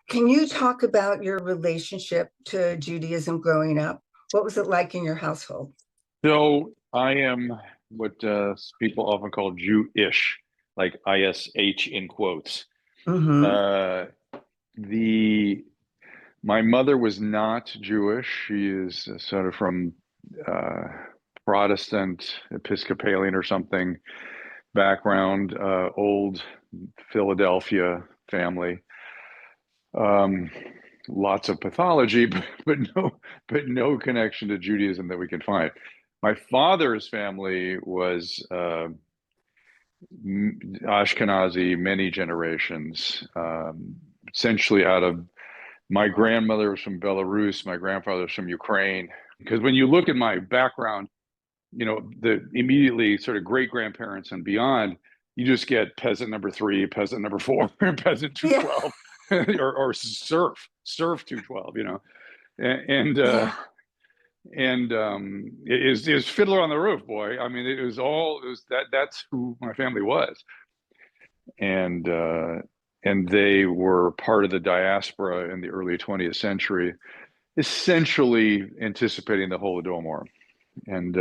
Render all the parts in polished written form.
Can you talk about your relationship to Judaism growing up? What was it like in your household? So I am what people often call Jewish, like ISH in quotes. Hmm. Uh, the My mother was not Jewish. She is sort of from uh, Protestant, Episcopalian or something background, old Philadelphia family. Um, Lots of pathology, but no connection to Judaism that we can find. My father's family was Ashkenazi, many generations, essentially out of my grandmother was from Belarus, my grandfather was from Ukraine. Because when you look at my background, the immediately sort of great grandparents and beyond, you just get peasant number three, peasant number four, peasant Yeah, 212, or serf 212, and yeah. is Fiddler on the Roof, boy. I mean, that's who my family was, and they were part of the diaspora in the early 20th century, essentially anticipating the Holodomor, and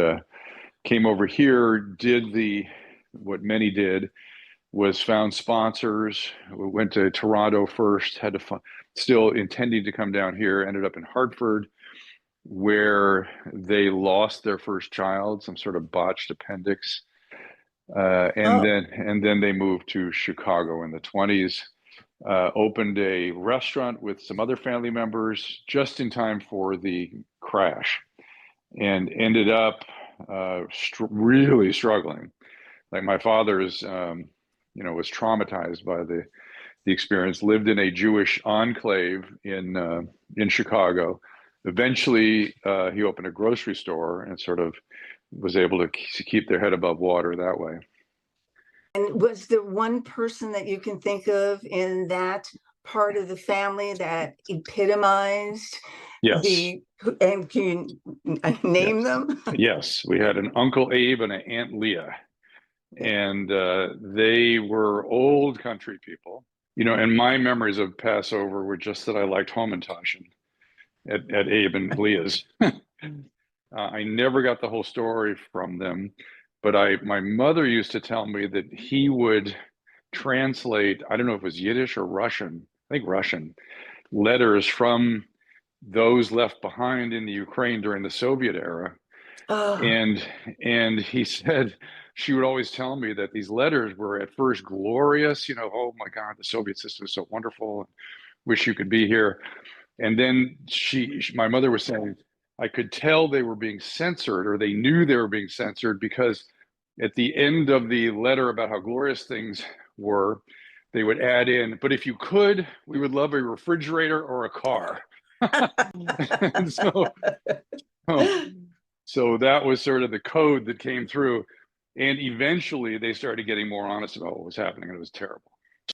came over here, did what many did was found sponsors. We went to Toronto first, had to still intending to come down here, ended up in Hartford, where they lost their first child, some sort of botched appendix, Oh, and then they moved to Chicago in the 20s. Opened a restaurant with some other family members just in time for the crash, and ended up really struggling. Like my father's, was traumatized by the experience. Lived in a Jewish enclave in Chicago. Eventually, he opened a grocery store and sort of was able to keep their head above water that way. and was there one person that you can think of in that part of the family that epitomized Yes, the, and can you name yes, them? yes. We had an Uncle Abe and an Aunt Leah, Yeah. and they were old country people. And my memories of Passover were just that I liked Hamantaschen at Abe and Leah's. I never got the whole story from them, but my mother used to tell me that he would translate, I don't know if it was Yiddish or Russian, I think Russian, letters from those left behind in the Ukraine during the Soviet era. Oh, And he said she would always tell me that these letters were at first glorious, oh my God, the Soviet system is so wonderful. Wish you could be here. And then my mother was saying, I could tell they were being censored, or they knew they were being censored, because at the end of the letter about how glorious things were, they would add in, but if you could, we would love a refrigerator or a car. And so, so that was sort of the code that came through. And eventually they started getting more honest about what was happening, and it was terrible.